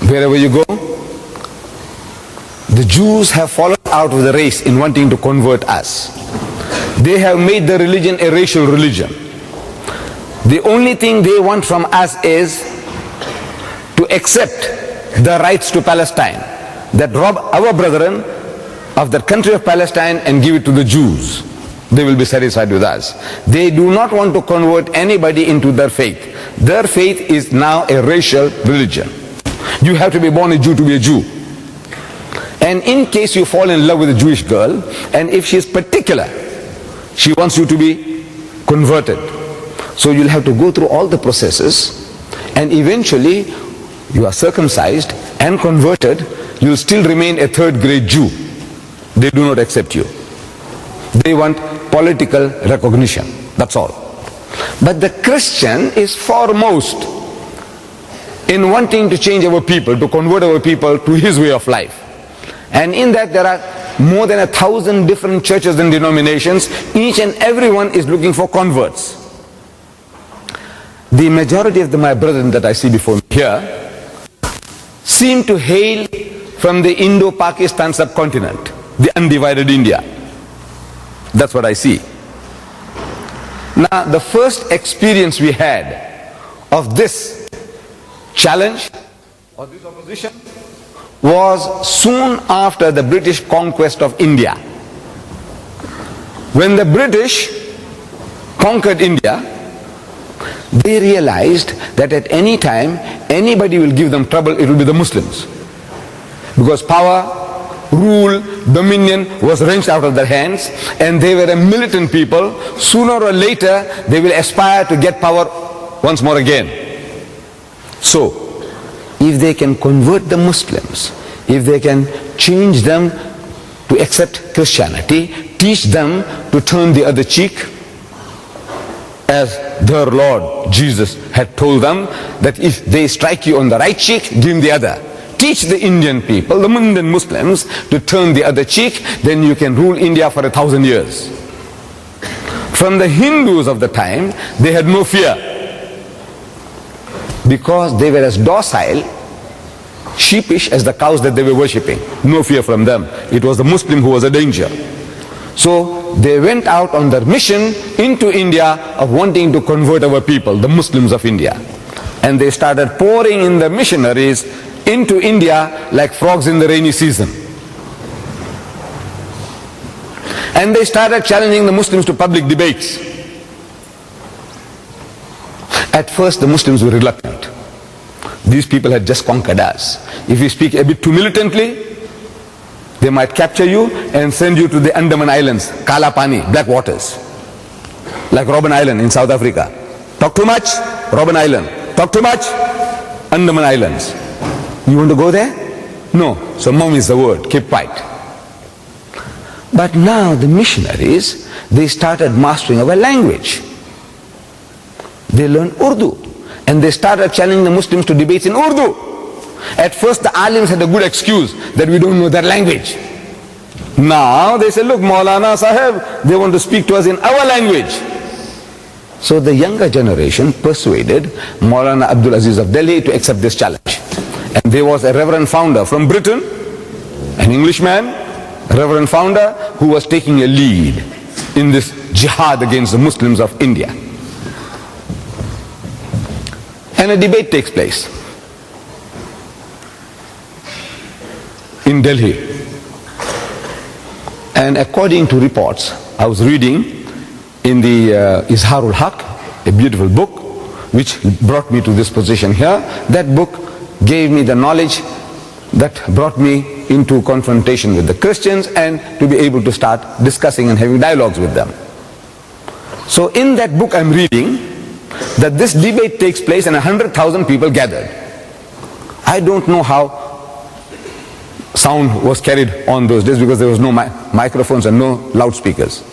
Wherever you go, the Jews have fallen out of the race in wanting to convert us. They have made the religion a racial religion. The only thing they want from us is to accept the rights to Palestine, that rob our brethren of the country of Palestine and give it to the Jews. They will be satisfied with us. They do not want to convert anybody into their faith. Their faith is now a racial religion. You have to be born a Jew to be a Jew. And in case you fall in love with a Jewish girl, and if she is particular, she wants you to be converted. So you'll have to go through all the processes, and eventually you are circumcised and converted. You'll still remain a third-grade Jew. They do not accept you. They want political recognition, that's all. But the Christian is foremost in wanting to change our people, to convert our people to his way of life. And in that there are more than 1,000 different churches and denominations. Each and every one is looking for converts. The majority of my brethren that I see before me here seem to hail from the Indo-Pakistan subcontinent, the undivided India. That's what I see. Now, the first experience we had of this challenge or this opposition was soon after the British conquest of India. When the British conquered India, they realized that at any time anybody will give them trouble, it will be the Muslims. Because power, rule, dominion was wrenched out of their hands, and they were a militant people. Sooner or later they will aspire to get power once more again. So if they can convert the Muslims, if they can change them to accept Christianity, teach them to turn the other cheek, as their Lord Jesus had told them, that if they strike you on the right cheek, give them the other. Teach the Indian people, the Indian Muslims, to turn the other cheek, then you can rule India for 1,000 years. From the Hindus of the time, they had no fear, because they were as docile, sheepish as the cows that they were worshipping. No fear from them. It was the Muslim who was a danger. So they went out on their mission into India of wanting to convert our people, the Muslims of India. And they started pouring in the missionaries into India like frogs in the rainy season. And they started challenging the Muslims to public debates. At first the Muslims were reluctant. These people had just conquered us. If we speak a bit too militantly, they might capture you and send you to the Andaman Islands, Kala Pani, black waters, like Robben Island in South Africa. Talk too much, Robben Island. Talk too much, Andaman Islands. You want to go there? No. So mom is the word, keep quiet. But now the missionaries, they started mastering our language. They learned Urdu, and they started challenging the Muslims to debates in Urdu. At first the alims had a good excuse that we don't know their language. Now they say, look, Maulana Sahib, they want to speak to us in our language. So the younger generation persuaded Maulana Abdul Aziz of Delhi to accept this challenge. And there was a reverend founder from Britain, an Englishman, a reverend founder who was taking a lead in this jihad against the Muslims of India. And a debate takes place in Delhi. And according to reports, I was reading in the Izharul Haq, a beautiful book which brought me to this position here. That book gave me the knowledge that brought me into confrontation with the Christians and to be able to start discussing and having dialogues with them. So in that book I'm reading that this debate takes place and 100,000 people gathered. I don't know how sound was carried on those days because there was no microphones and no loudspeakers.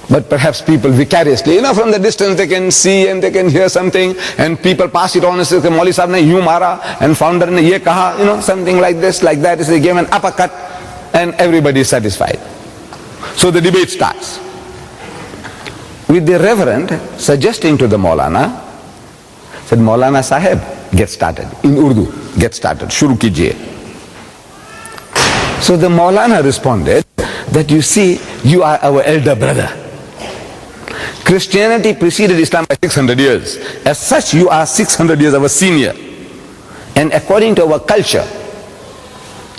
But perhaps people vicariously, from the distance they can see and they can hear something, and people pass it on and say, Mauli Sahib ne yu mara, and founder ne ye kaha, something like this, like that. They give an uppercut and everybody is satisfied. So the debate starts, with the reverend suggesting to the Maulana, said, Maulana Sahib, get started. In Urdu, get started. Shuru kijiye. So the Maulana responded that, you see, you are our elder brother. Christianity preceded Islam by 600 years. As such, you are 600 years our senior. And according to our culture,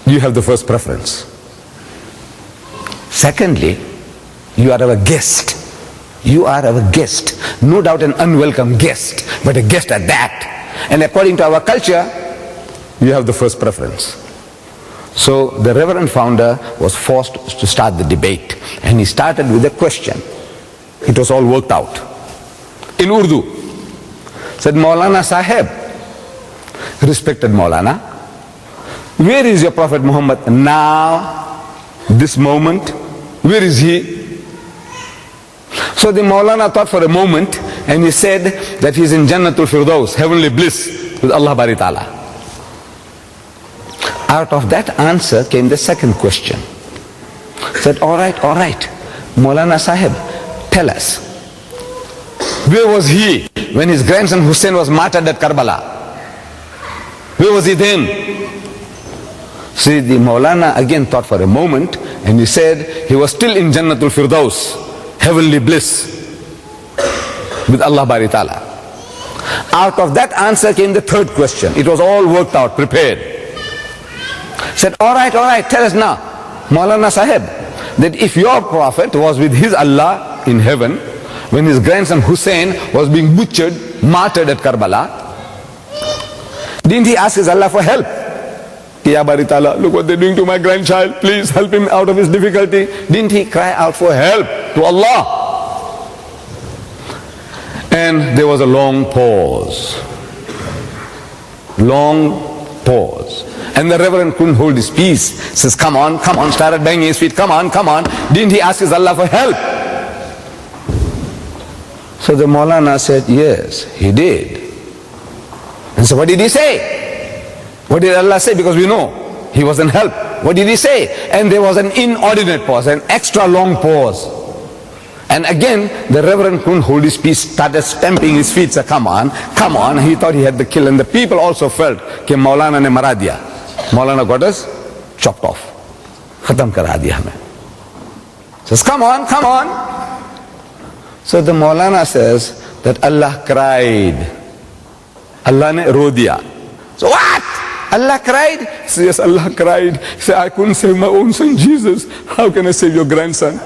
you have the first preference. Secondly, you are our guest. You are our guest. No doubt an unwelcome guest, but a guest at that. And according to our culture, you have the first preference. So the Reverend Founder was forced to start the debate. And he started with a question. It was all worked out. In Urdu, said, Maulana Sahib, respected Maulana, where is your Prophet Muhammad now, this moment? Where is he? So the Maulana thought for a moment, and he said that he is in Jannatul Firdaus, heavenly bliss with Allah Bari Ta'ala. Out of that answer came the second question. Said, all right, Maulana Sahib, tell us, where was he when his grandson Hussein was martyred at Karbala? Where was he then? See, the Maulana again thought for a moment, and he said he was still in Jannatul Firdaus, heavenly bliss with Allah Bari Ta'ala. Out of that answer came the third question. It was all worked out, prepared. Said, all right, tell us now, Maulana Sahib, that if your Prophet was with his Allah in heaven, when his grandson Hussein was being butchered, martyred at Karbala, didn't he ask his Allah for help? Ya Bari Ta'ala, look what they're doing to my grandchild, please help him out of his difficulty. Didn't he cry out for help to Allah? And there was a long pause. And the Reverend couldn't hold his peace. Says, come on, started banging his feet, come on. Didn't he ask his Allah for help? So the Maulana said, yes, he did. And so what did he say? What did Allah say? Because we know he wasn't help. What did he say? And there was an inordinate pause, an extra long pause. And again, the Reverend couldn't hold his peace, started stamping his feet, said, come on. He thought he had the kill. And the people also felt, that Maulana ne mara diya. Maulana got us chopped off. Khatam kara diya hame. Says, come on. So the Maulana says that Allah cried. Allah ne ro diya. So what? Allah cried? He says, yes, Allah cried. He said, I couldn't save my own son Jesus. How can I save your grandson?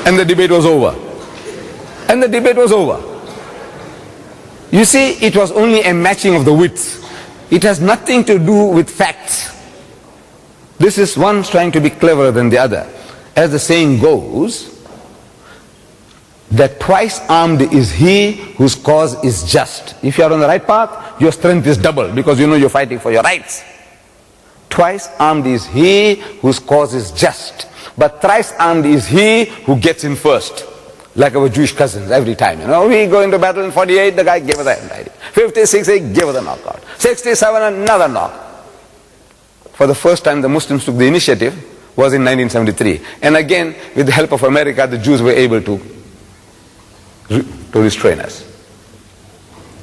And the debate was over. You see, it was only a matching of the wits. It has nothing to do with facts. This is one trying to be cleverer than the other. As the saying goes, that twice armed is he whose cause is just. If you are on the right path, your strength is double because you know you're fighting for your rights. Twice armed is he whose cause is just. But thrice armed is he who gets in first. Like our Jewish cousins every time. We go into battle in 48, the guy gave us a hand. 56, he gave us a knockout. 67, another knock. For the first time the Muslims took the initiative was in 1973. And again, with the help of America, the Jews were able to restrain us.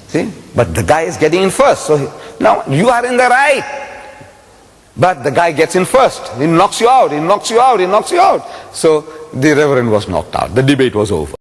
See? But the guy is getting in first. So now you are in the right. But the guy gets in first. He knocks you out. So the Reverend was knocked out. The debate was over.